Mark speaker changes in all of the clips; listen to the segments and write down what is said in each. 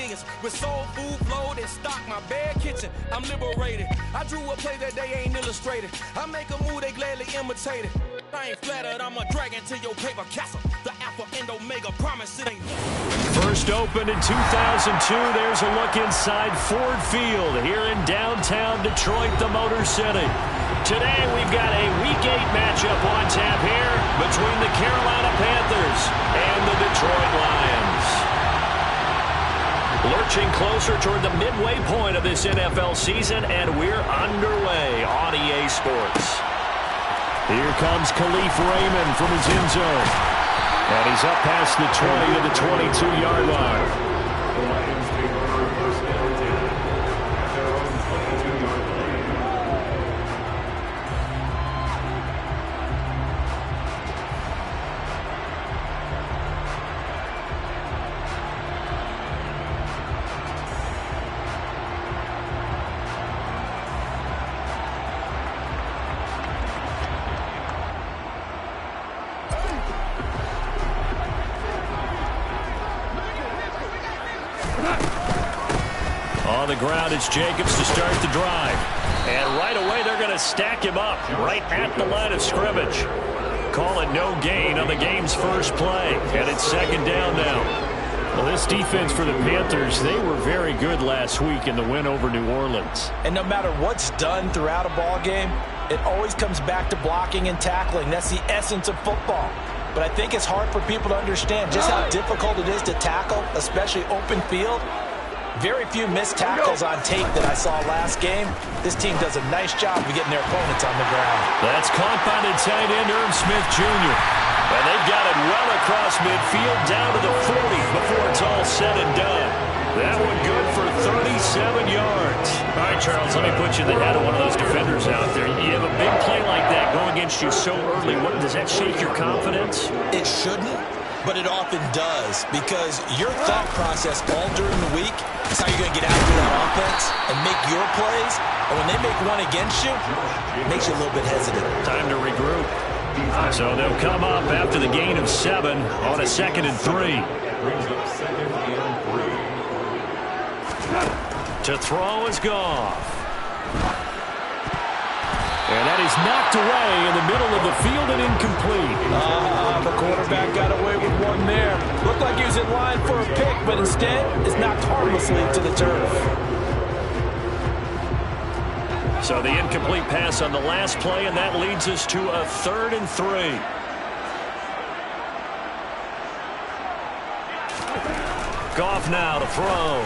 Speaker 1: millions. With soul food flowed and stock my bad kitchen, I'm liberated. I drew a play that they ain't illustrated. I make a move, they gladly imitate it. I ain't flattered, I'm a dragon to your paper castle. The Alpha and Omega promise it ain't.
Speaker 2: First opened in 2002, there's a look inside Ford Field here in downtown Detroit, the Motor City. Today we've got a Week 8 matchup on tap here between the Carolina Panthers and the Detroit Lions. Lurching closer toward the midway point of this NFL season, and we're underway on EA Sports. Here comes Khalif Raymond from his end zone. And he's up past the 20 to the 22-yard line. On the ground, it's Jacobs to start the drive. And right away, they're going to stack him up right at the line of scrimmage. Call it no gain on the game's first play. And it's second down now. Well, this defense for the Panthers, they were very good last week in the win over New Orleans.
Speaker 3: And no matter what's done throughout a ball game, it always comes back to blocking and tackling. That's the essence of football. But I think it's hard for people to understand just how difficult it is to tackle, especially open field. Very few missed tackles on tape that I saw last game. This team does a nice job of getting their opponents on the ground.
Speaker 2: That's caught by the tight end, Irv Smith Jr. And they've got it well across midfield down to the 40 before it's all said and done. That one good for 37 yards. All right, Charles, let me put you in the head of one of those defenders out there. You have a big play like that going against you so early. What, does that shake your confidence?
Speaker 3: It shouldn't, but it often does, because your thought process all during the week is how you're going to get after that offense and make your plays. And when they make one against you, it makes you a little bit hesitant. Time to regroup. So they'll come up after the gain of 7 on a 2nd and 3. To throw is Goff. And that is knocked away in the middle of the field and incomplete. The quarterback got away with one there. Looked like he was in line for a pick, but instead is knocked harmlessly to the turf.
Speaker 2: So the incomplete pass on the last play, and that leads us to a 3rd and 3. Goff now to throw.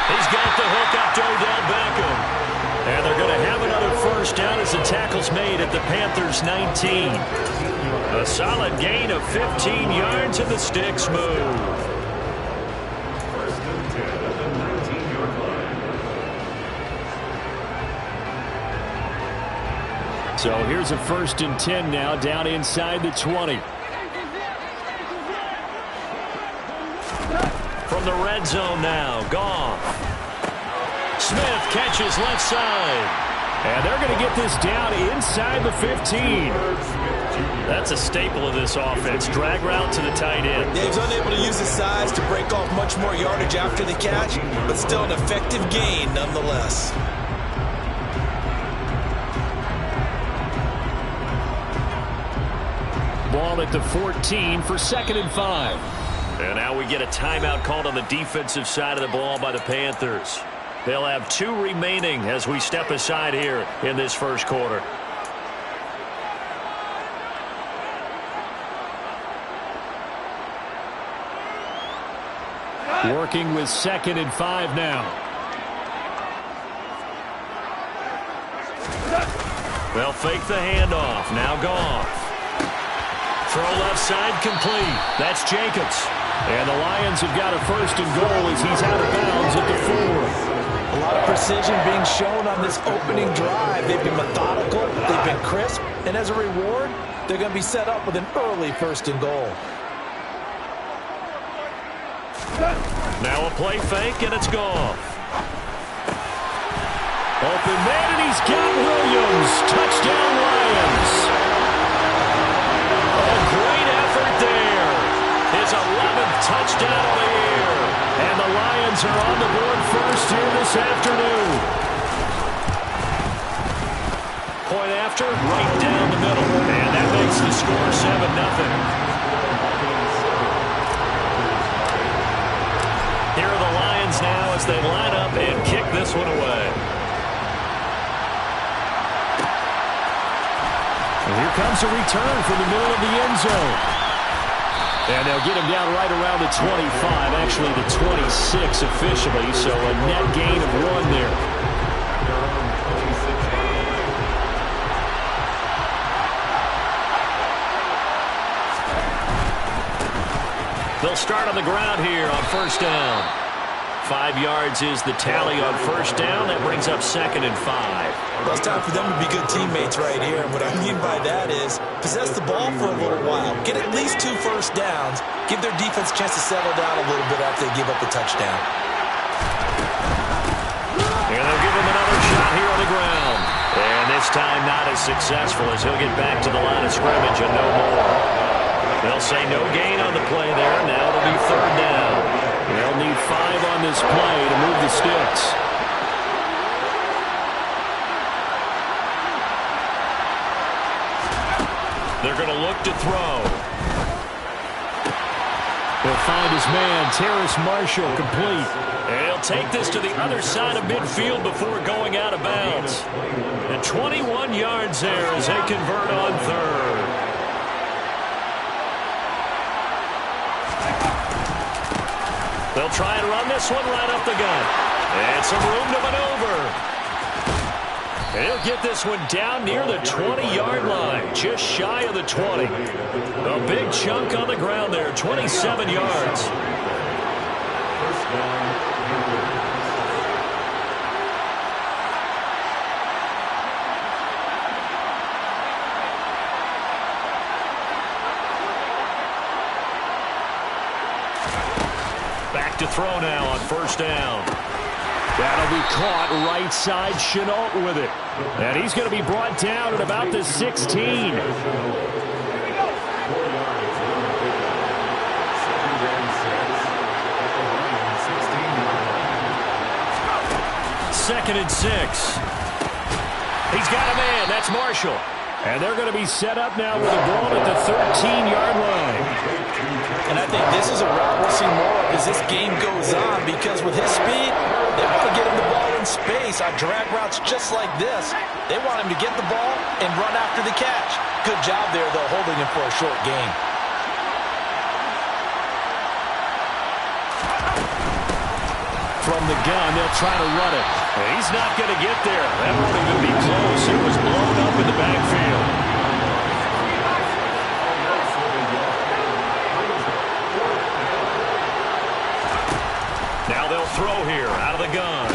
Speaker 2: He's got the hook up to Odell Beckham. And they're going to have another first down as the tackle's made at the Panthers' 19. A solid gain of 15 yards, and the sticks move. So here's a 1st and 10 now, down inside the 20. From the red zone now, Goff. Smith catches left side. And they're going to get this down inside the 15. That's a staple of this offense. Drag route to the tight end.
Speaker 3: Yeah, he's unable to use his size to break off much more yardage after the catch, but still an effective gain nonetheless.
Speaker 2: Ball at the 14 for 2nd and 5. And now we get a timeout called on the defensive side of the ball by the Panthers. They'll have 2 remaining as we step aside here in this first quarter. Working with 2nd and 5 now. They'll fake the handoff. Now Goff. Throw left side complete. That's Jacobs. And the Lions have got a 1st and goal as he's out of bounds at the 4.
Speaker 3: A lot of precision being shown on this opening drive. They've been methodical, they've been crisp, and as a reward, they're going to be set up with an early 1st and goal.
Speaker 2: Now a play fake, and it's Goff. Open man, and he's got Williams. Touchdown, Lions. A great effort there. His 11th touchdown of the year. And the Lions Lions are on the board first here this afternoon. Point after, right down the middle. And that makes the score 7-0. Here are the Lions now as they line up and kick this one away. And here comes a return from the middle of the end zone. And they'll get him down right around the 25, actually the 26 officially, so a net gain of 1 there. They'll start on the ground here on first down. 5 yards is the tally on first down. That brings up 2nd and 5.
Speaker 3: Well, it's time for them to be good teammates right here. What I mean by that is possess the ball for a little while. Get at least 2 first downs. Give their defense a chance to settle down a little bit after they give up a touchdown.
Speaker 2: And they'll give him another shot here on the ground. And this time not as successful as he'll get back to the line of scrimmage and no more. They'll say no gain on the play there. Now it'll be 3rd down. They'll need 5 on this play to move the sticks. They're going to look to throw. He'll find his man, Terrace Marshall, complete. And he'll take this to the other side of midfield before going out of bounds. And 21 yards there as they convert on 3rd. They'll try and run this one right up the gut. And some room to maneuver. And he'll get this one down near the 20-yard line, just shy of the 20. A big chunk on the ground there, 27 yards. Back to throw now on first down. That'll be caught right side. Chenault with it. And he's going to be brought down at about the 16. Second and 6. He's got a man. That's Marshall. And they're going to be set up now with a ball at the 13-yard line.
Speaker 3: And I think this is a route we'll see more of as this game goes on, because with his speed, they want to get him the ball in space on drag routes just like this. They want him to get the ball and run after the catch. Good job there, though, holding him for a short gain.
Speaker 2: From the gun, they'll try to run it. He's not going to get there. That won't even be close. It was blown up in the backfield. Now they'll throw here out of the gun.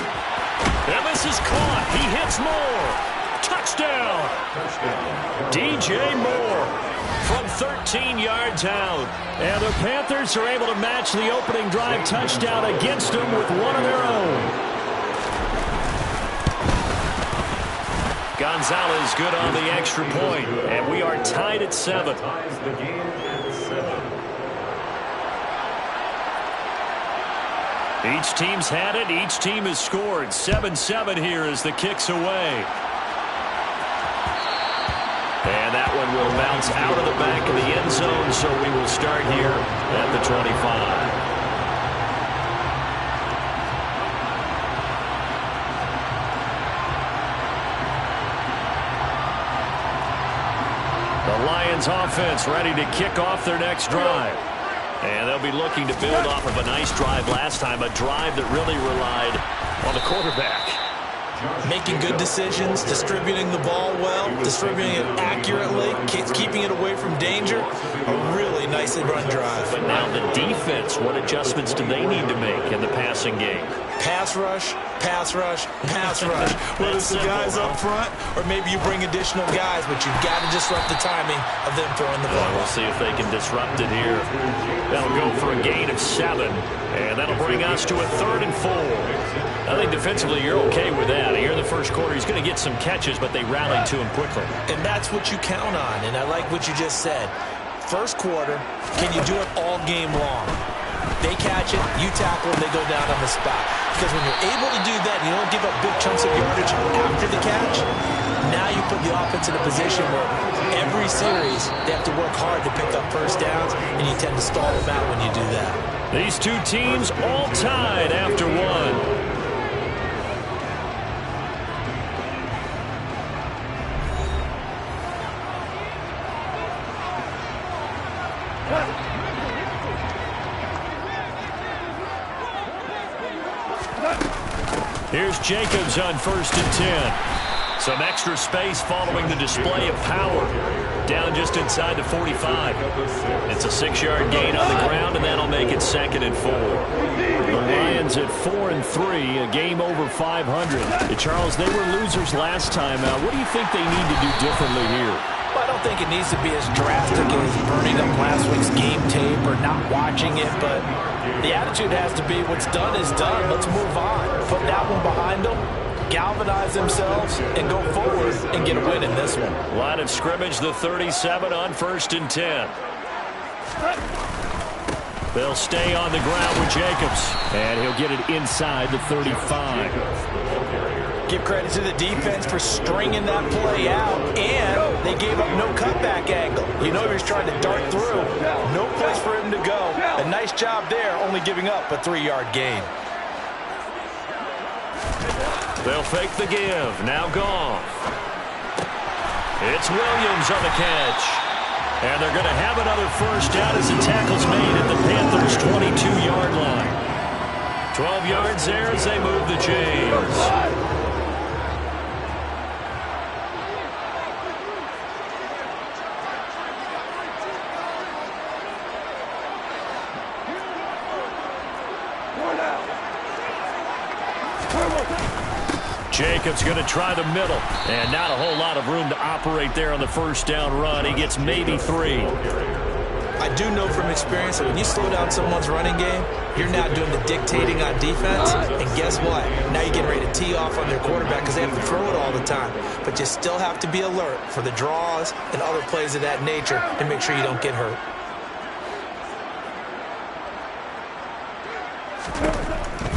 Speaker 2: And this is caught. He hits Moore. Touchdown. DJ Moore from 13 yards out. And the Panthers are able to match the opening drive touchdown against them with one of their own. Gonzalez good on the extra point. And we are tied at 7. Each team's had it. Each team has scored. 7-7 here as the kick's away. And that one will bounce out of the back of the end zone, so we will start here at the 25. The Lions offense ready to kick off their next drive. And they'll be looking to build off of a nice drive last time, a drive that really relied on the quarterback.
Speaker 3: Making good decisions, distributing the ball well, distributing it accurately, keeping it away from danger. A really nicely run drive.
Speaker 2: But now the defense, what adjustments do they need to make in the passing game?
Speaker 3: Pass rush, pass rush, pass rush. Whether it's the guys up front or maybe you bring additional guys, but you've got to disrupt the timing of them throwing the ball.
Speaker 2: We'll see if they can disrupt it here. That'll go for a gain of 7, and that'll bring us to a 3rd and 4. I think defensively you're okay with that. Here in the first quarter, he's going to get some catches, but they rallied to him quickly.
Speaker 3: And that's what you count on, and I like what you just said. First quarter, can you do it all game long? They catch it, you tackle, and they go down on the spot. Because when you're able to do that, and you don't give up big chunks of yardage after the catch, now you put the offense in a position where every series they have to work hard to pick up first downs, and you tend to stall them out when you do that.
Speaker 2: These two teams all tied after one. Here's Jacobs on 1st and 10. Some extra space following the display of power. Down just inside the 45. It's a 6-yard gain on the ground, and that'll make it 2nd and 4. The Lions at 4-3, a game over 500. Charles, they were losers last time out. What do you think they need to do differently here?
Speaker 3: Well, I don't think it needs to be as drastic as burning up last week's game tape or not watching it, but the attitude has to be what's done is done. Let's move on. Put that one behind them, galvanize themselves, and go forward and get a win in this one.
Speaker 2: Line of scrimmage, the 37 on 1st and 10. They'll stay on the ground with Jacobs, and he'll get it inside the 35.
Speaker 3: Give credit to the defense for stringing that play out, and they gave up no cutback angle. You know he was trying to dart through. No place for him to go. A nice job there, only giving up a 3-yard gain.
Speaker 2: They'll fake the give. Now Goff. It's Williams on the catch. And they're going to have another first down as the tackle's made at the Panthers' 22-yard line. 12 yards there as they move the chains. Jacobs going to try the middle, and not a whole lot of room to operate there on the first down run. He gets maybe 3.
Speaker 3: I do know from experience that when you slow down someone's running game, you're now doing the dictating on defense, and guess what? Now you're getting ready to tee off on their quarterback because they have to throw it all the time. But you still have to be alert for the draws and other plays of that nature to make sure you don't get hurt.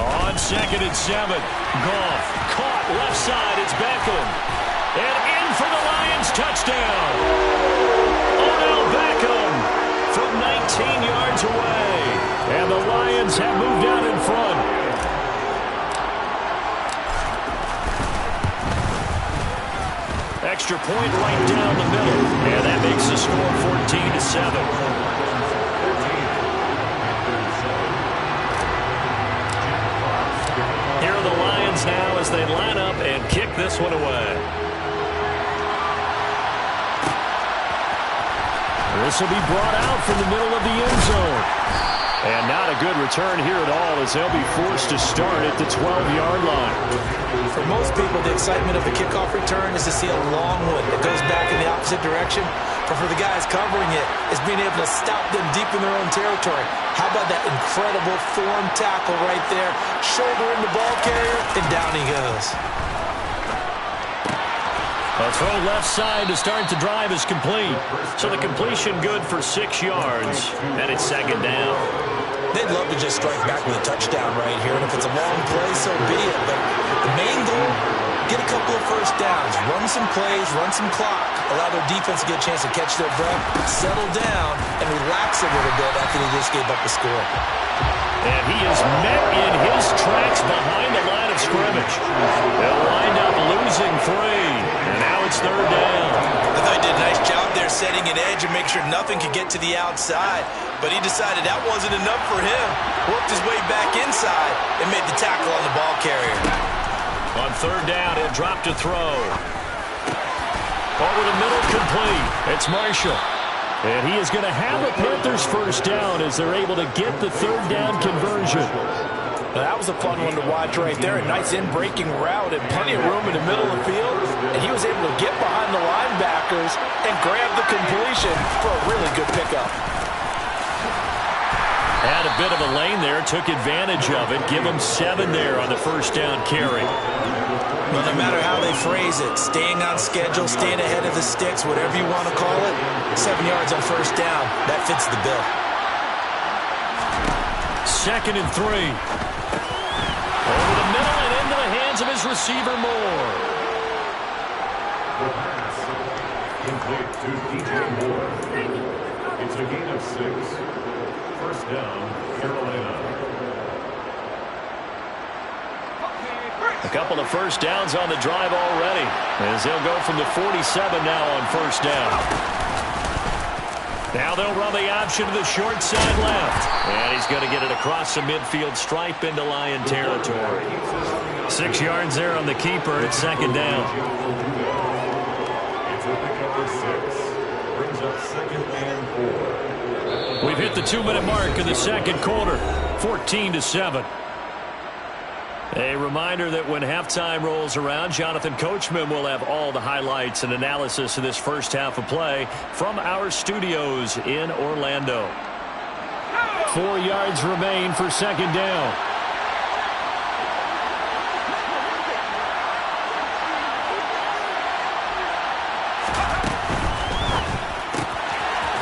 Speaker 2: On 2nd and 7, Goff caught left side. It's Beckham. And in for the Lions touchdown. Odell Beckham from 19 yards away. And the Lions have moved out in front. Extra point right down the middle. And that makes the score 14-7. Here are the Lions now as they line up and kick this one away. This will be brought out from the middle of the end zone. And not a good return here at all as they'll be forced to start at the 12-yard line.
Speaker 3: For most people, the excitement of the kickoff return is to see a long one that goes back in the opposite direction. But for the guys covering it, is being able to stop them deep in their own territory. How about that incredible form tackle right there? Shoulder in the ball carrier, and down he goes.
Speaker 2: A throw left side to start the drive is complete. So the completion good for 6 yards. And it's 2nd down.
Speaker 3: They'd love to just strike back with a touchdown right here. And if it's a long play, so be it. But the main goal, get a couple of first downs. Run some plays, run some clock. Allow their defense to get a chance to catch their breath, settle down, and relax a little bit after they just gave up the score.
Speaker 2: And he is met in his tracks behind the line of scrimmage. They'll wind up losing 3. And now it's 3rd down.
Speaker 3: I thought he did a nice job there setting an edge and make sure nothing could get to the outside. But he decided that wasn't enough for him. Worked his way back inside and made the tackle on the ball carrier.
Speaker 2: On 3rd down, he'll drop to throw. Over the middle, complete. It's Marshall. And he is going to have a Panthers first down as they're able to get the 3rd down conversion.
Speaker 3: Now, that was a fun one to watch right there. A nice in-breaking route and plenty of room in the middle of the field. And he was able to get behind the linebackers and grab the completion for a really good pickup.
Speaker 2: Had a bit of a lane there, took advantage of it. Give him 7 there on the first down carry.
Speaker 3: Well, no matter how they phrase it, staying on schedule, staying ahead of the sticks, whatever you want to call it, 7 yards on first down, that fits the bill.
Speaker 2: 2nd and 3. Over the middle and into the hands of his receiver, Moore.
Speaker 4: The pass complete to DJ Moore. It's a gain of 6. First down, Carolina.
Speaker 2: A couple of first downs on the drive already, as they'll go from the 47 now on first down. Now they'll run the option to the short side left. And he's going to get it across the midfield stripe into Lion territory. 6 yards there on the keeper. It's 2nd down.
Speaker 4: It's a pickup of 6. Brings up 2nd and 4.
Speaker 2: We've hit the 2-minute mark in the 2nd quarter. 14-7. A reminder that when halftime rolls around, Jonathan Coachman will have all the highlights and analysis of this first half of play from our studios in Orlando. 4 yards remain for 2nd down.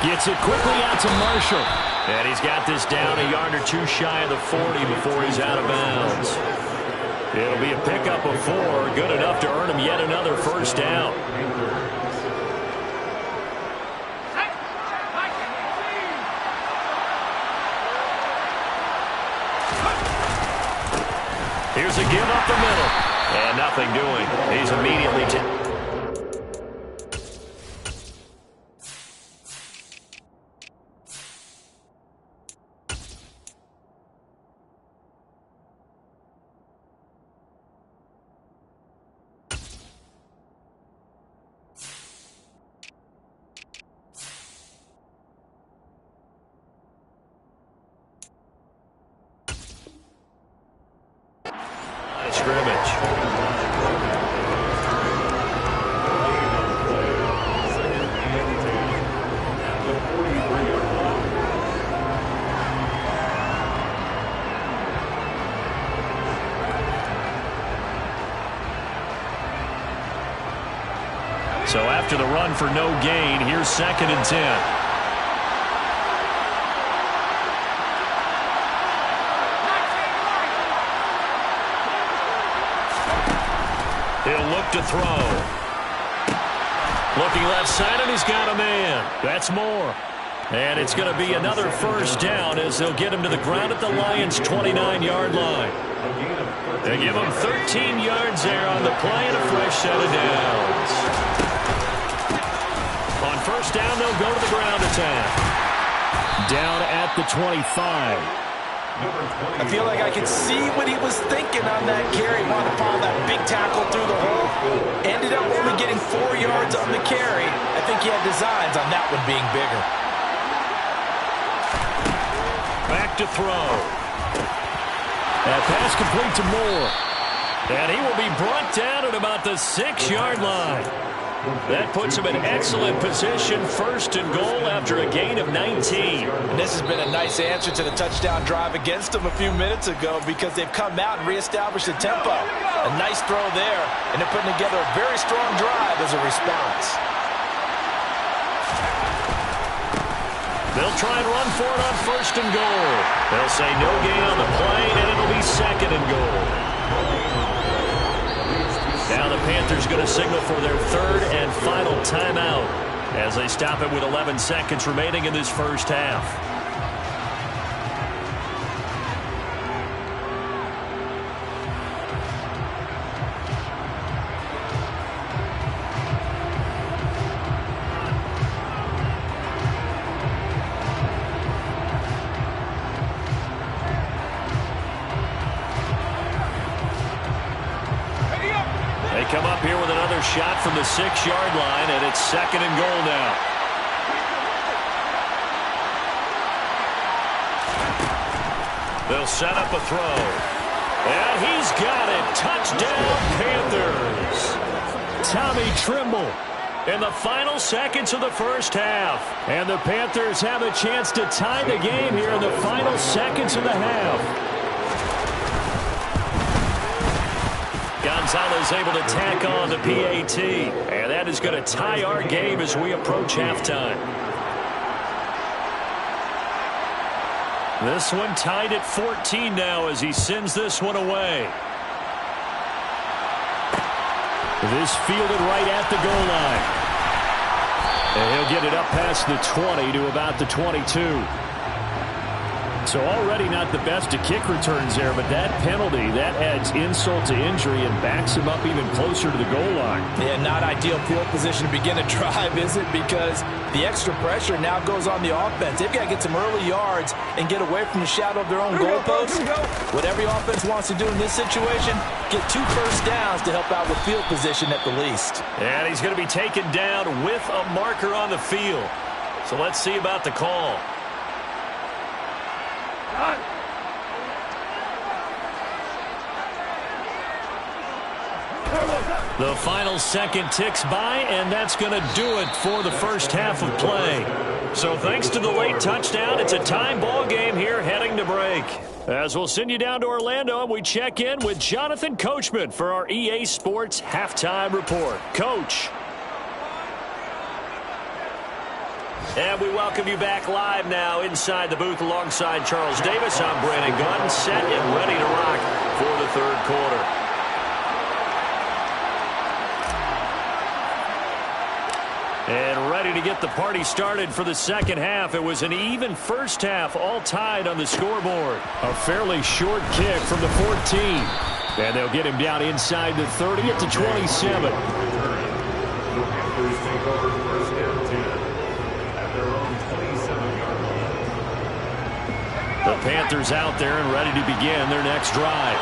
Speaker 2: Gets it quickly out to Marshall. And he's got this down a yard or 2 shy of the 40 before he's out of bounds. It'll be a pickup of 4, good enough to earn him yet another first down. Here's a give up the middle. And nothing doing. He's immediately scrimmage. So after the run for no gain, here's 2nd and 10. He'll look to throw. Looking left side, and he's got a man. That's Moore. And it's going to be another first down as they'll get him to the ground at the Lions' 29-yard line. They give him 13 yards there on the play and a fresh set of downs. On first down, they'll go to the ground attack. Down at the 25.
Speaker 3: I feel like I could see what he was thinking on that carry. Wanted to follow that big tackle through the hole. Ended up only getting 4 yards on the carry. I think he had designs on that one being bigger.
Speaker 2: Back to throw. That pass complete to Moore. And he will be brought down at about the 6-yard line. That puts him in excellent position, 1st and goal after a gain of 19.
Speaker 3: And this has been a nice answer to the touchdown drive against them a few minutes ago because they've come out and reestablished the tempo. A nice throw there, and they're putting together a very strong drive as a response.
Speaker 2: They'll try and run for it on 1st and goal. They'll say no gain on the play, and it'll be 2nd and goal. Now the Panthers going to signal for their 3rd and final timeout as they stop it with 11 seconds remaining in this first half. Come up here with another shot from the 6-yard line, and it's 2nd and goal now. They'll set up a throw. And he's got it. Touchdown, Panthers. Tommy Trimble in the final seconds of the first half. And the Panthers have a chance to tie the game here in the final seconds of the half. Gonzalez able to tack on the PAT. And that is going to tie our game as we approach halftime. This one tied at 14 now as he sends this one away. This fielded right at the goal line. And he'll get it up past the 20 to about the 22. So already not the best of kick returns there, but that penalty, that adds insult to injury and backs him up even closer to the goal line.
Speaker 3: Yeah, not ideal field position to begin a drive, is it? Because the extra pressure now goes on the offense. They've got to get some early yards and get away from the shadow of their own goalposts. What every offense wants to do in this situation, get 2 first downs to help out with field position at the least.
Speaker 2: And he's going to be taken down with a marker on the field. So let's see about the call. The final second ticks by, and that's going to do it for the first half of play. So thanks to the late touchdown, it's a tie ball game here heading to break. As we'll send you down to Orlando, and we check in with Jonathan Coachman for our EA Sports Halftime Report. Coach. And we welcome you back live now inside the booth alongside Charles Davis. I'm Brandon Gunn, set and ready to rock for the third quarter. And ready to get the party started for the second half. It was an even first half, all tied on the scoreboard. A fairly short kick from the 14. And they'll get him down inside the 30 at the 27.
Speaker 4: The Panthers take over first and 10 at their own 27-yard line.
Speaker 2: The Panthers out there and ready to begin their next drive.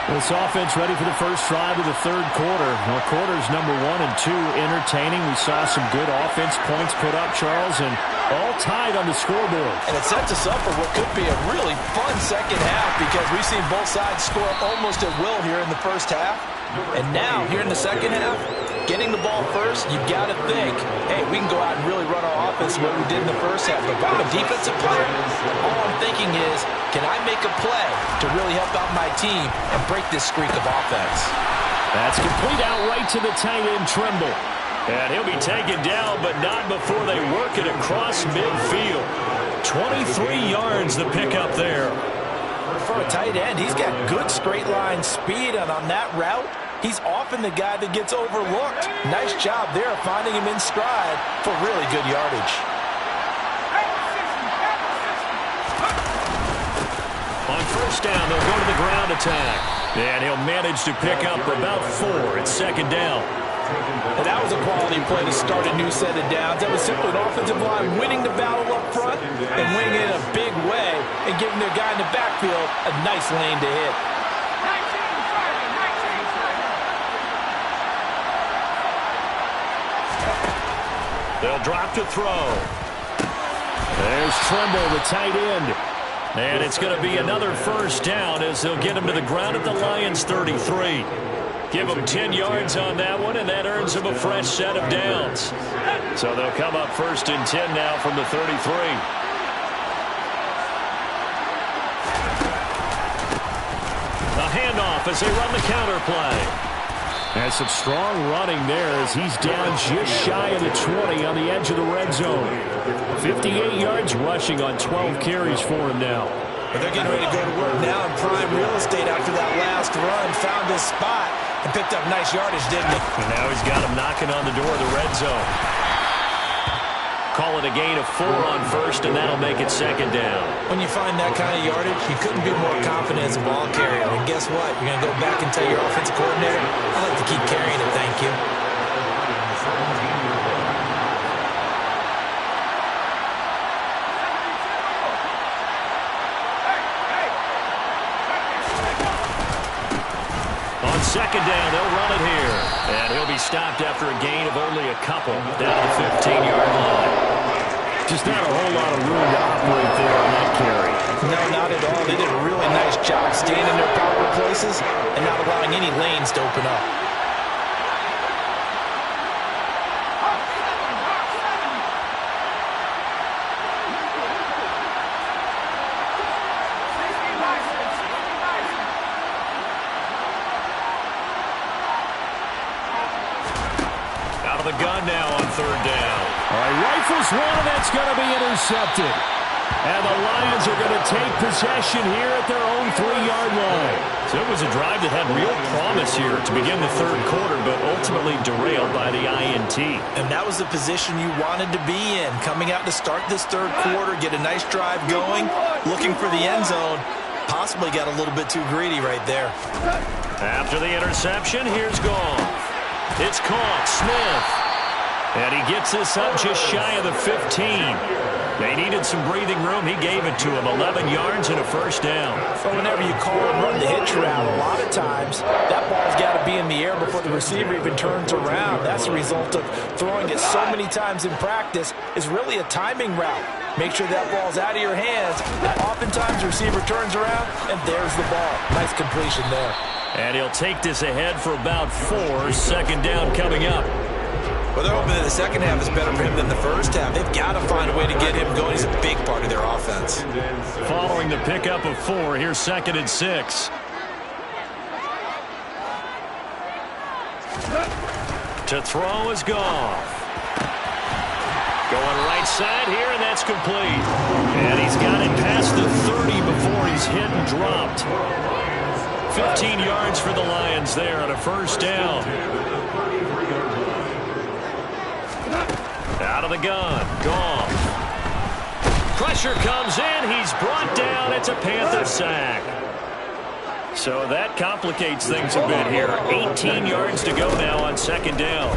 Speaker 2: This offense ready for the first drive of the third quarter. Well, quarters number 1 and 2 entertaining. We saw some good offense points put up, Charles, and all tied on the scoreboard.
Speaker 3: And it sets us up for what could be a really fun second half because we've seen both sides score almost at will here in the first half. And now, here in the second half, getting the ball first, you've got to think, hey, we can go out and really run our offense the way we did in the first half. But if I'm a defensive player, all I'm thinking is, can I make a play to really help out my team and break this streak of offense?
Speaker 2: That's complete out right to the tight end, Trimble. And he'll be taken down, but not before they work it across midfield. 23 yards the pickup there.
Speaker 3: For a tight end, he's got good straight line speed, and on that route, he's often the guy that gets overlooked. Nice job there finding him in stride for really good yardage.
Speaker 2: On first down, they'll go to the ground attack. And he'll manage to pick up about 4 at second down.
Speaker 3: And that was a quality play to start a new set of downs. That was simply an offensive line winning the battle up front and winning it in a big way and giving their guy in the backfield a nice lane to hit.
Speaker 2: They'll drop to throw. There's Trimble, the tight end. And it's going to be another first down as they'll get him to the ground at the Lions' 33. Give him 10 yards on that one, and that earns him a fresh set of downs. So they'll come up first and 10 now from the 33. A handoff as they run the counter play. And some strong running there as he's down just shy of the 20 on the edge of the red zone. 58 yards rushing on 12 carries for him now.
Speaker 3: But they're getting ready to go to work now in prime real estate after that last run. Found his spot and picked up nice yardage, didn't he?
Speaker 2: And now he's got him knocking on the door of the red zone. Call it a gain of 4 on first, and that'll make it second down.
Speaker 3: When you find that kind of yardage, you couldn't be more confident as a ball carrier. And guess what? You're going to go back and tell your offensive coordinator, I'd like to keep carrying it, thank you.
Speaker 2: On second down, they'll run it here. And he'll be stopped after a gain of only a couple down the 15-yard line. Just not a whole lot of room to operate there on that carry.
Speaker 3: No, not at all. They did a really nice job staying in their proper places and not allowing any lanes to open up.
Speaker 2: Out of the gun now on third down. All right, rifles one, and that's going to be intercepted. And the Lions are going to take possession here at their own 3-yard line. So it was a drive that had real promise here to begin the third quarter, but ultimately derailed by the INT.
Speaker 3: And that was the position you wanted to be in. Coming out to start this third quarter, get a nice drive going, looking for the end zone. Possibly got a little bit too greedy right there.
Speaker 2: After the interception, here's Goff. It's caught, Smith. And he gets this up just shy of the 15. They needed some breathing room. He gave it to him. 11 yards and a first down.
Speaker 3: So whenever you call and run the hitch route, a lot of times that ball's got to be in the air before the receiver even turns around. That's the result of throwing it so many times in practice. Is really a timing route. Make sure that ball's out of your hands. Oftentimes the receiver turns around, and there's the ball. Nice completion there.
Speaker 2: And he'll take this ahead for about 4. Second down coming up.
Speaker 3: Well, they're hoping that the second half is better for him than the first half. They've got to find a way to get him going. He's a big part of their offense.
Speaker 2: Following the pickup of 4, here's 2nd and 6. To throw is Goff. Going right side here, and that's complete. And he's got it past the 30 before he's hit and dropped. 15 yards for the Lions there on a first down. Out of the gun, Goff. Pressure comes in, he's brought down, it's a Panther sack. So that complicates things a bit here. 18 yards to go now on second down.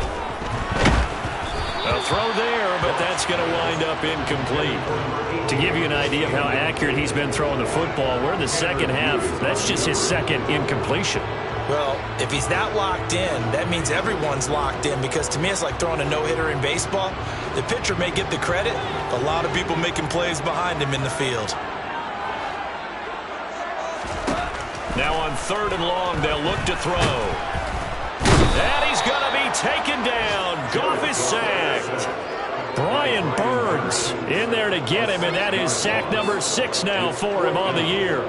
Speaker 2: A throw there, but that's going to wind up incomplete. To give you an idea of how accurate he's been throwing the football, we're in the second half. That's just his second incompletion.
Speaker 3: Well, if he's that locked in, that means everyone's locked in, because to me it's like throwing a no-hitter in baseball. The pitcher may get the credit, but a lot of people making plays behind him in the field.
Speaker 2: Now on 3rd and long, they'll look to throw. And he's going to be taken down. Goff is sacked. Brian Burns in there to get him, and that is sack number 6 now for him on the year.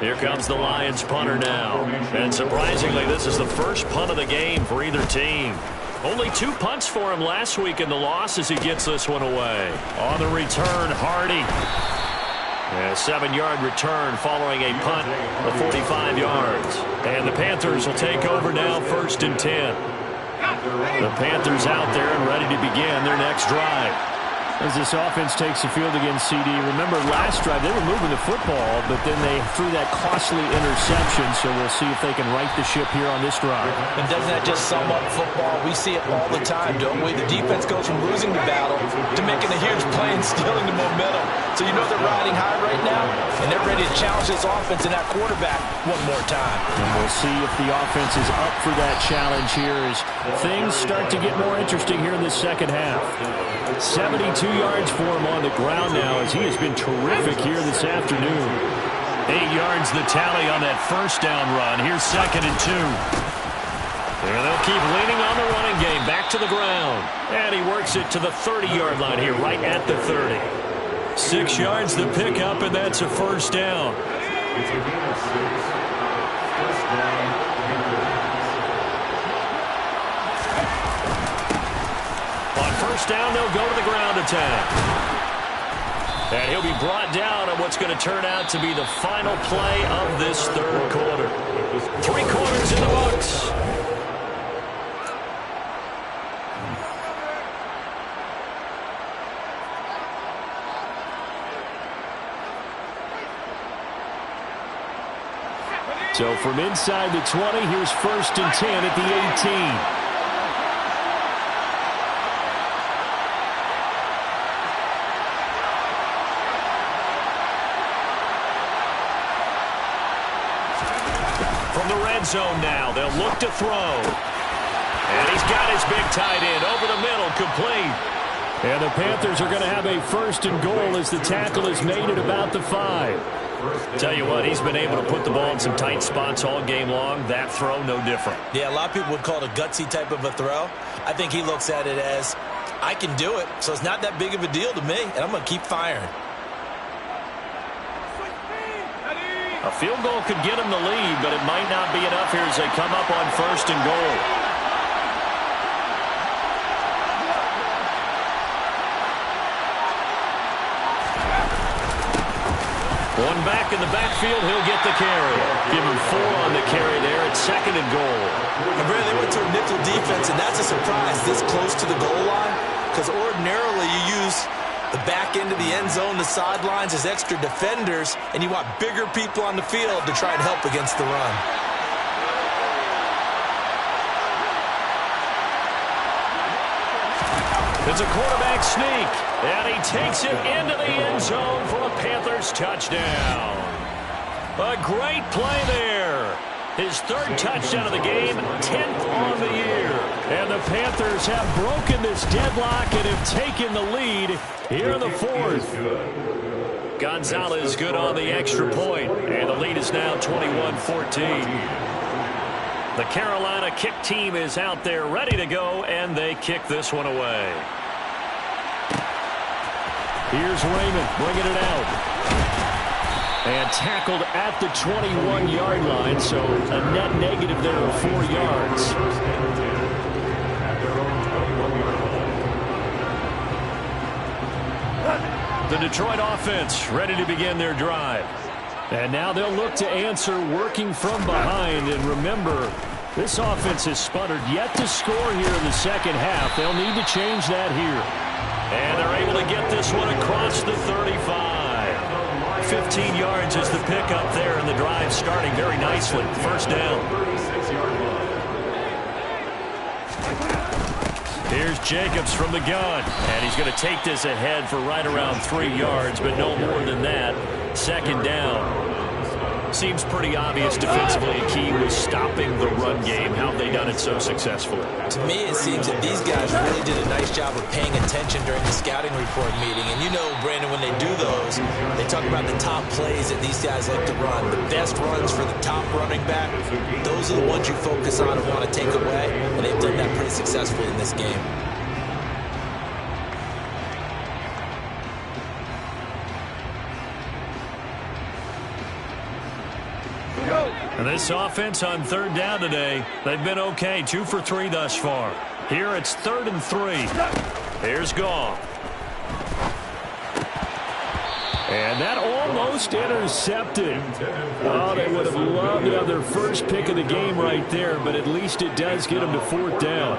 Speaker 2: Here comes the Lions punter now. And surprisingly, this is the first punt of the game for either team. Only 2 punts for him last week in the loss as he gets this one away. On the return, Hardy. A 7-yard return following a punt of 45 yards. And the Panthers will take over now, 1st and 10. The Panthers out there and ready to begin their next drive. As this offense takes the field against CD, remember last drive they were moving the football, but then they threw that costly interception, so we'll see if they can right the ship here on this drive.
Speaker 3: And doesn't that just sum up football? We see it all the time, don't we? The defense goes from losing the battle to making a huge play and stealing the momentum. So you know they're riding high right now, and they're ready to challenge this offense and that quarterback one more time.
Speaker 2: And we'll see if the offense is up for that challenge here as things start to get more interesting here in the second half. 72 yards for him on the ground now as he has been terrific here this afternoon. 8 yards the tally on that first down run. Here's 2nd and 2. And they'll keep leaning on the running game. Back to the ground. And he works it to the 30-yard line here, right at the 30. 6 yards the pickup, and that's a first down.
Speaker 4: It's a gain of 6. First down.
Speaker 2: On first down, they'll go to the ground attack. And he'll be brought down on what's going to turn out to be the final play of this third quarter. 3 quarters in the books. So from inside the 20, here's 1st and 10 at the 18. From the red zone now, they'll look to throw. And he's got his big tight end over the middle, complete. And the Panthers are going to have a 1st and goal as the tackle is made at about the 5. Tell you what, he's been able to put the ball in some tight spots all game long. That throw, no different.
Speaker 3: Yeah, a lot of people would call it a gutsy type of a throw. I think he looks at it as, I can do it, so it's not that big of a deal to me, and I'm going to keep firing.
Speaker 2: A field goal could get him the lead, but it might not be enough here as they come up on 1st and goal. One back in the backfield, he'll get the carry. Give him 4 on the carry there at 2nd and goal.
Speaker 3: And Brandon, they went to a nickel defense, and that's a surprise this close to the goal line, because ordinarily you use the back end of the end zone, the sidelines as extra defenders, and you want bigger people on the field to try and help against the run.
Speaker 2: It's a quarterback sneak, and he takes it into the end zone for a Panthers touchdown. A great play there. His 3rd touchdown of the game, 10th on the year. And the Panthers have broken this deadlock and have taken the lead here in the 4th. Gonzalez good on the extra point, and the lead is now 21-14. The Carolina kick team is out there ready to go, and they kick this one away. Here's Raymond bringing it out. And tackled at the 21-yard line, so a net negative there of 4 yards. The Detroit offense ready to begin their drive. And now they'll look to answer working from behind. And remember, this offense has sputtered yet to score here in the second half. They'll need to change that here. And they're able to get this one across the 35. 15 yards is the pickup there, and the drive starting very nicely. First down. Here's Jacobs from the gun, and he's going to take this ahead for right around 3 yards, but no more than that. Second down. Seems pretty obvious defensively a key was stopping the run game. How have they done it so successfully?
Speaker 3: To me, it seems that these guys really did a nice job of paying attention during the scouting report meeting. And you know, Brandon, when they do those, they talk about the top plays that these guys like to run. The best runs for the top running back, those are the ones you focus on and want to take away. And they've done that pretty successfully in this game.
Speaker 2: And this offense on 3rd down today, they've been okay. 2 for 3 thus far. Here it's 3rd and 3. Here's Goff. And that almost intercepted. Oh, they would have loved to have their first pick of the game right there, but at least it does get them to 4th down.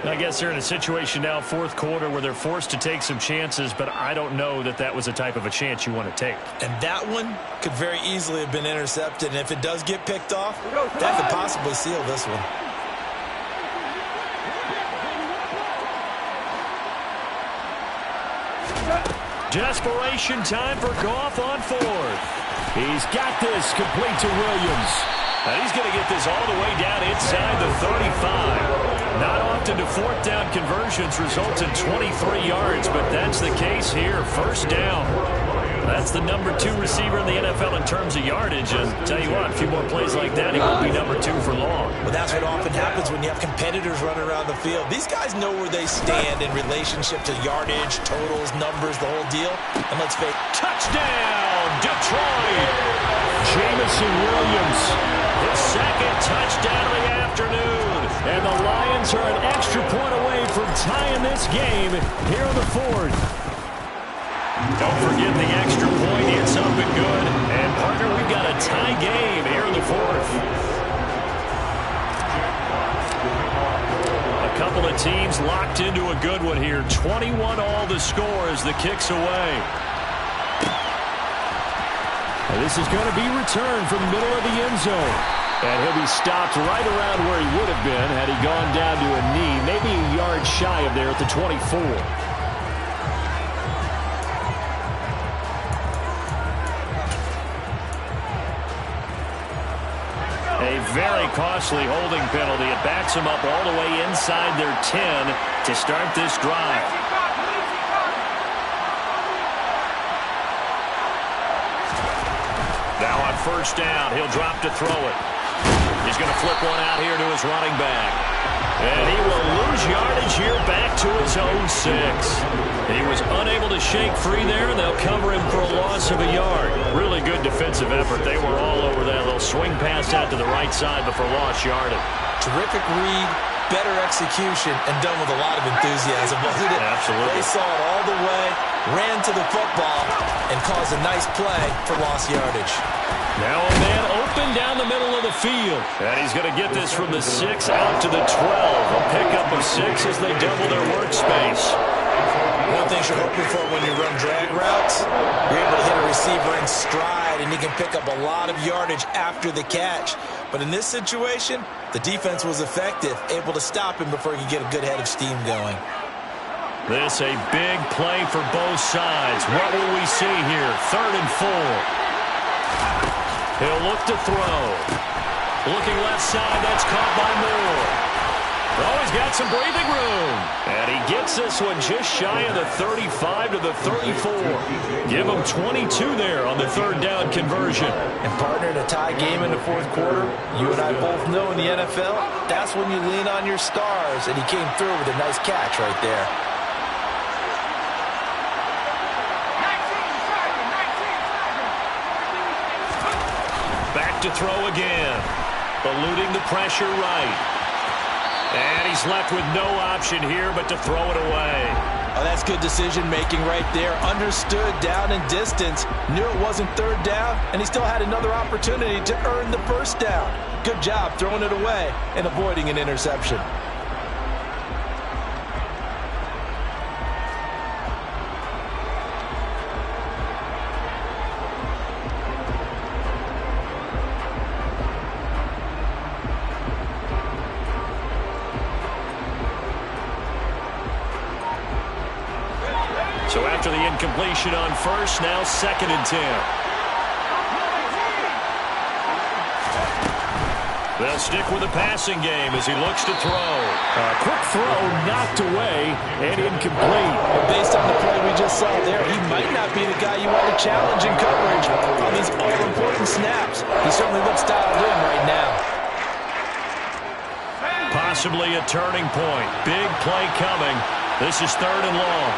Speaker 2: I guess they're in a situation now, 4th quarter, where they're forced to take some chances, but I don't know that that was the type of a chance you want to take.
Speaker 3: And that one could very easily have been intercepted, and if it does get picked off, that could possibly seal this one.
Speaker 2: Desperation time for Goff on 4th. He's got this complete to Williams. And he's going to get this all the way down inside the 35. Not often do 4th down conversions result in 23 yards, but that's the case here. First down. That's the number 2 receiver in the NFL in terms of yardage. And tell you what, a few more plays like that, he won't be number 2 for long.
Speaker 3: Well, that's what often happens when you have competitors running around the field. These guys know where they stand in relationship to yardage, totals, numbers, the whole deal. And let's face it.
Speaker 2: Touchdown, Detroit! Jamison Williams, his 2nd touchdown of the afternoon. And the Lions are an extra point away from tying this game here in the 4th. Don't forget the extra point. It's up and good. And, partner, we've got a tie game here in the 4th. A couple of teams locked into a good one here. 21 all the score as the kick's away. And this is going to be returned from the middle of the end zone. And he'll be stopped right around where he would have been had he gone down to a knee, maybe a yard shy of there at the 24. A very costly holding penalty. It backs them up all the way inside their 10 to start this drive. Now on first down, he'll drop to throw it. He's going to flip one out here to his running back. And he will lose yardage here back to his own 6. He was unable to shake free there, and they'll cover him for a loss of a yard. Really good defensive effort. They were all over that little swing pass out to the right side before lost yardage.
Speaker 3: Terrific read, better execution, and done with a lot of enthusiasm, wasn't it?
Speaker 2: Absolutely.
Speaker 3: They saw it all the way, ran to the football, and caused a nice play for lost yardage.
Speaker 2: Now a man open down the middle of the field. And he's going to get this from the 6 out to the 12. A pickup of 6 as they double their workspace.
Speaker 3: One thing you're hoping for when you run drag routes, you're able to hit a receiver in stride, and he can pick up a lot of yardage after the catch. But in this situation, the defense was effective, able to stop him before he could get a good head of steam going.
Speaker 2: This a big play for both sides. What will we see here? 3rd and 4. He'll look to throw. Looking left side, that's caught by Moore. Oh, he's got some breathing room. And he gets this one just shy of the 35 to the 34. Give him 22 there on the 3rd down conversion.
Speaker 3: And partner, in a tie game in the 4th quarter, you and I both know in the NFL, that's when you lean on your stars. And he came through with a nice catch right there.
Speaker 2: Back to throw again. Eluding the pressure right. And he's left with no option here but to throw it away.
Speaker 3: Oh, that's good decision-making right there. Understood down and distance. Knew it wasn't 3rd down, and he still had another opportunity to earn the 1st down. Good job throwing it away and avoiding an interception.
Speaker 2: So after the incompletion on 1st, now 2nd and 10. They'll stick with the passing game as he looks to throw. A quick throw knocked away and incomplete.
Speaker 3: But based on the play we just saw there, he might not be the guy you want to challenge in coverage on these all-important snaps. He certainly looks dialed in right now.
Speaker 2: Possibly a turning point. Big play coming. This is 3rd and long.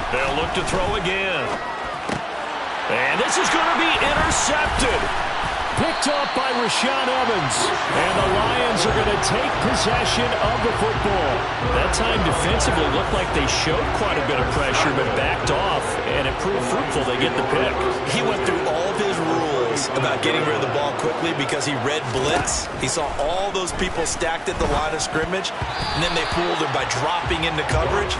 Speaker 2: They'll look to throw again. And this is going to be intercepted. Picked up by Rashaan Evans. And the Lions are going to take possession of the football. That time defensively looked like they showed quite a bit of pressure but backed off, and it proved fruitful. They get the pick.
Speaker 3: He went through all of his rules about getting rid of the ball quickly because he read blitz. He saw all those people stacked at the line of scrimmage, and then they fooled him by dropping into coverage.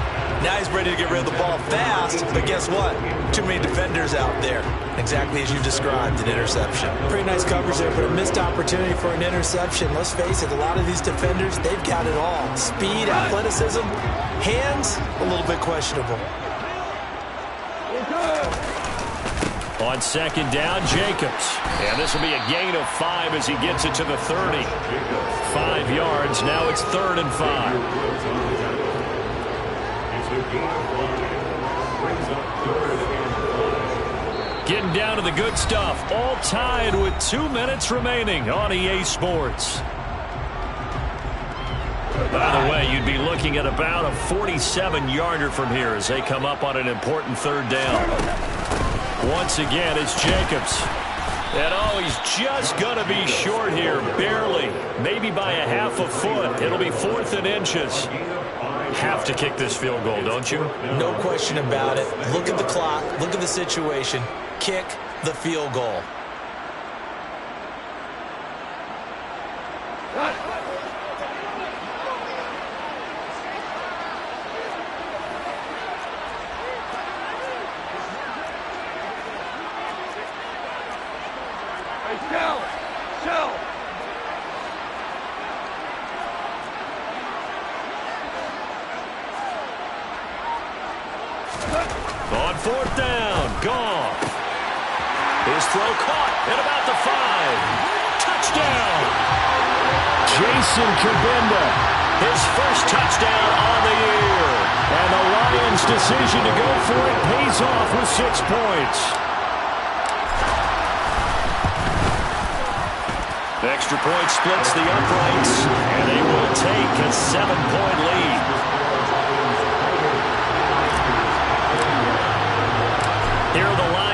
Speaker 3: Now he's ready to get rid of the ball fast, but guess what? Too many defenders out there. Exactly as you described, an interception. Pretty nice coverage there, but a missed opportunity for an interception. Let's face it, a lot of these defenders, they've got it all. Speed, athleticism, hands, a little bit questionable.
Speaker 2: On 2nd down, Jacobs. And this will be a gain of 5 as he gets it to the 30. 5 yards. Now it's 3rd and 5. Getting down to the good stuff. All tied with 2 minutes remaining on EA Sports. By the way, you'd be looking at about a 47-yarder from here as they come up on an important 3rd down. Once again, it's Jacobs. And oh, he's just going to be short here, barely. Maybe by a half a foot. It'll be 4th and inches. Have to kick this field goal, don't you?
Speaker 3: No question about it. Look at the clock. Look at the situation. Kick the field goal.
Speaker 2: On 4th down, Goff. His throw caught at about the 5. Touchdown! Jason Kabinda, his first touchdown on the year. And the Lions' decision to go for it pays off with 6 points. The extra point splits the uprights, and they will take a 7-point lead. Here are the Lions.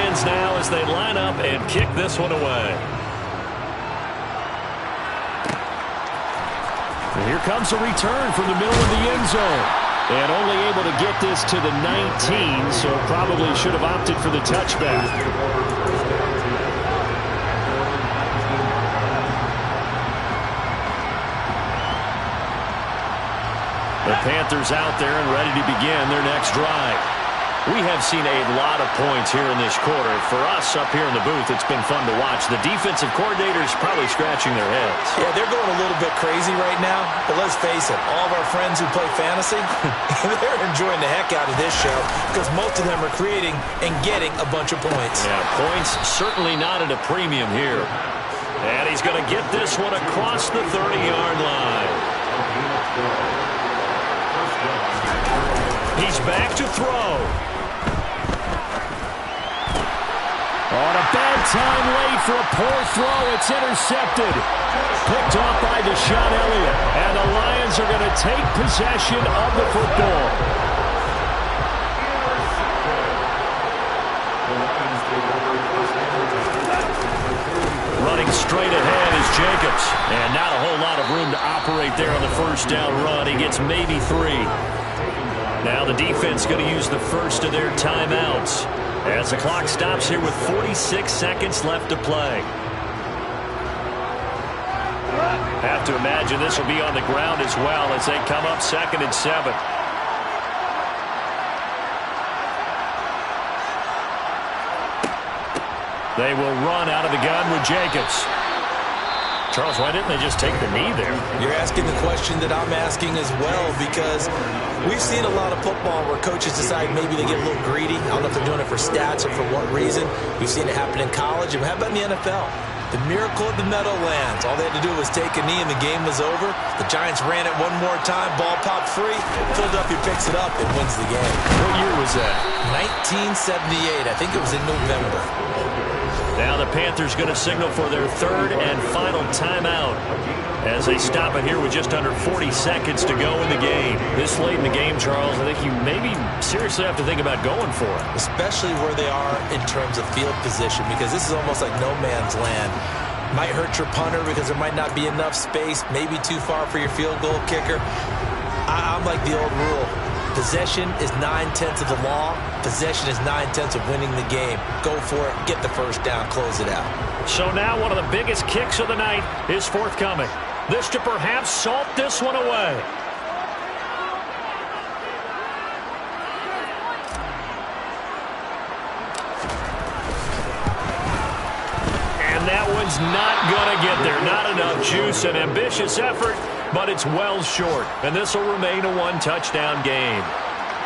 Speaker 2: they line up and kick this one away. And here comes a return from the middle of the end zone. And only able to get this to the 19, so probably should have opted for the touchback. The Panthers out there and ready to begin their next drive. We have seen a lot of points here in this quarter. For us up here in the booth, it's been fun to watch. The defensive coordinators probably scratching their heads.
Speaker 3: Yeah, they're going a little bit crazy right now. But let's face it, all of our friends who play fantasy, they're enjoying the heck out of this show because most of them are creating and getting a bunch of points.
Speaker 2: Yeah, points certainly not at a premium here. And he's going to get this one across the 30-yard line. He's back to throw. On a bad time late for a poor throw. It's intercepted. Picked off by Deshaun Elliott. And the Lions are going to take possession of the football. Running straight ahead is Jacobs. And not a whole lot of room to operate there on the first down run. He gets maybe 3. Now the defense going to use the first of their timeouts as the clock stops here with 46 seconds left to play. Have to imagine this will be on the ground as well as they come up 2nd and 7. They will run out of the gun with Jacobs. Charles, why didn't they just take the knee there?
Speaker 3: You're asking the question that I'm asking as well because we've seen a lot of football where coaches decide maybe they get a little greedy. I don't know if they're doing it for stats or for what reason. We've seen it happen in college. And how about in the NFL? The miracle of the Meadowlands. All they had to do was take a knee and the game was over. The Giants ran it one more time. Ball popped free. Philadelphia picks it up and wins the game.
Speaker 2: What year was that?
Speaker 3: 1978. I think it was in November.
Speaker 2: Now the Panthers going to signal for their 3rd and final timeout as they stop it here with just under 40 seconds to go in the game. This late in the game, Charles, I think you maybe seriously have to think about going for it.
Speaker 3: Especially where they are in terms of field position because this is almost like no man's land. Might hurt your punter because there might not be enough space, maybe too far for your field goal kicker. I'm like the old rule. Possession is 9/10 of the law. Possession is 9/10 of winning the game. Go for it. Get the first down. Close it out.
Speaker 2: So now one of the biggest kicks of the night is forthcoming. This to perhaps salt this one away. And that one's not going to get there. Not enough juice. An ambitious effort, but it's well short. And this will remain a one-touchdown game.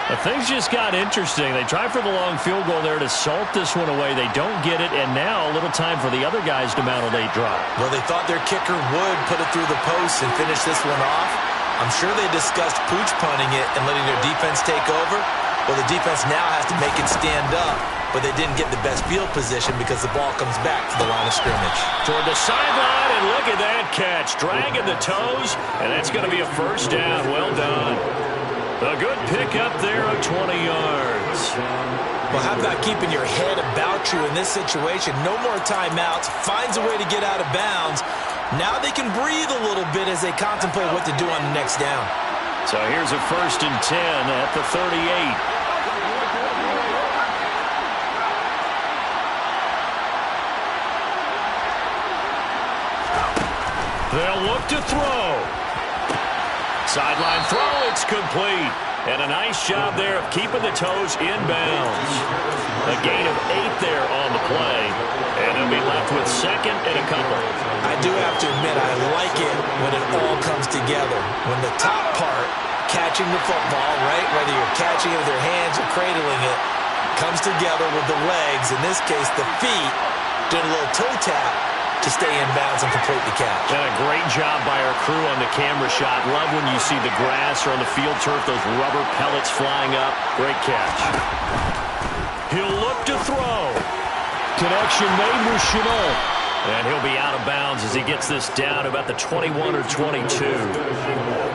Speaker 2: But things just got interesting. They tried for the long field goal there to salt this one away. They don't get it, and now a little time for the other guys to mount a late drop.
Speaker 3: Well, they thought their kicker would put it through the post and finish this one off. I'm sure they discussed pooch punting it and letting their defense take over. Well, the defense now has to make it stand up, but they didn't get the best field position because the ball comes back to the line of scrimmage.
Speaker 2: Toward the sideline, and look at that catch. Dragging the toes, and that's going to be a first down. Well done. A good pick up there of 20 yards.
Speaker 3: Well, how about keeping your head about you in this situation? No more timeouts. Finds a way to get out of bounds. Now they can breathe a little bit as they contemplate what to do on the next down.
Speaker 2: So here's a 1st and 10 at the 38. They'll look to throw. Sideline throw, it's complete. And a nice job there of keeping the toes inbounds. A gain of 8 there on the play. And they'll be left with 2nd and a couple.
Speaker 3: I do have to admit, I like it when it all comes together. When the top part, catching the football, right, whether you're catching it with your hands or cradling it, comes together with the legs, in this case the feet, doing a little toe tap to stay in bounds and complete the catch.
Speaker 2: And a great job by our crew on the camera shot. Love when you see the grass or on the field turf, those rubber pellets flying up. Great catch. He'll look to throw. Connection made with Chenault. And he'll be out of bounds as he gets this down about the 21 or 22.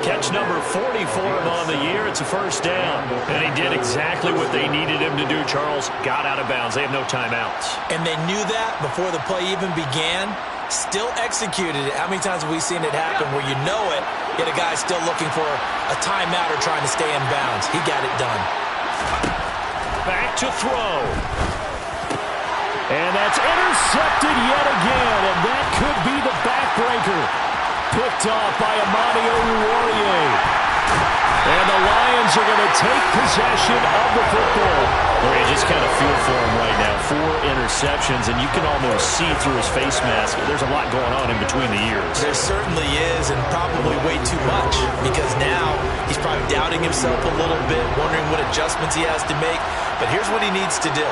Speaker 2: Catch number 40 for him on the year. It's a first down. And he did exactly what they needed him to do, Charles. Got out of bounds. They have no timeouts.
Speaker 3: And they knew that before the play even began. Still executed it. How many times have we seen it happen where you know it, yet a guy's still looking for a timeout or trying to stay in bounds? He got it done.
Speaker 2: Back to throw. And that's intercepted yet again, and that could be the backbreaker. Picked off by Amani Oruwariye. And the Lions are going to take possession of the football. Well, you just kind of feel for him right now. 4 interceptions, and you can almost see through his face mask. There's a lot going on in between the ears.
Speaker 3: There certainly is, and probably way too much, because now he's probably doubting himself a little bit, wondering what adjustments he has to make. But here's what he needs to do.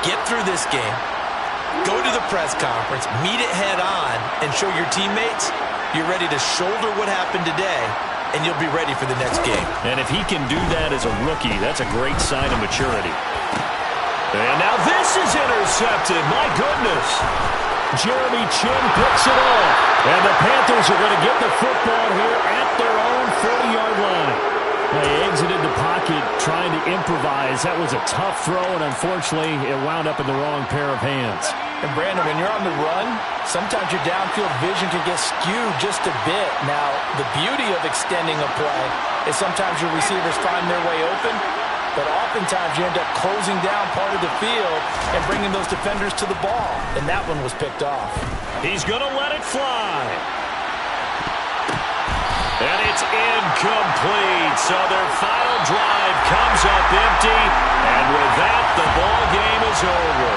Speaker 3: Get through this game, go to the press conference, meet it head on, and show your teammates you're ready to shoulder what happened today, and you'll be ready for the next game.
Speaker 2: And if he can do that as a rookie, that's a great sign of maturity. And now this is intercepted. My goodness. Jeremy Chin picks it off. And the Panthers are going to get the football here at their own 40-yard line. They exited the pocket trying to improvise. That was a tough throw, and unfortunately, it wound up in the wrong pair of hands.
Speaker 3: And Brandon, when you're on the run, sometimes your downfield vision can get skewed just a bit. Now, the beauty of extending a play is sometimes your receivers find their way open, but oftentimes you end up closing down part of the field and bringing those defenders to the ball. And that one was picked off.
Speaker 2: He's going to let it fly. And it's incomplete. So their final drive comes up empty. And with that, the ball game is over.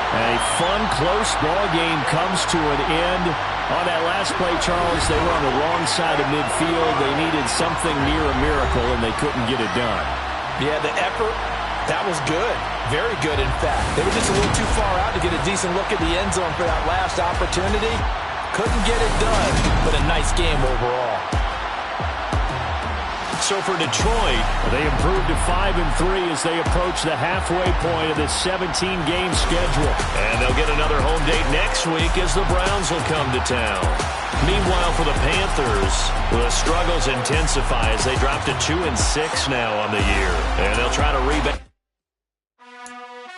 Speaker 2: A fun, close ball game comes to an end. On that last play, Charles, they were on the wrong side of midfield. They needed something near a miracle, and they couldn't get it done.
Speaker 3: Yeah, the effort, that was good. Very good, in fact. They were just a little too far out to get a decent look at the end zone for that last opportunity. Couldn't get it done, but a nice game overall.
Speaker 2: So for Detroit, they improved to 5-3 as they approach the halfway point of this 17-game schedule. And they'll get another home date next week as the Browns will come to town. Meanwhile, for the Panthers, the struggles intensify as they drop to 2-6 now on the year. And they'll try to rebound.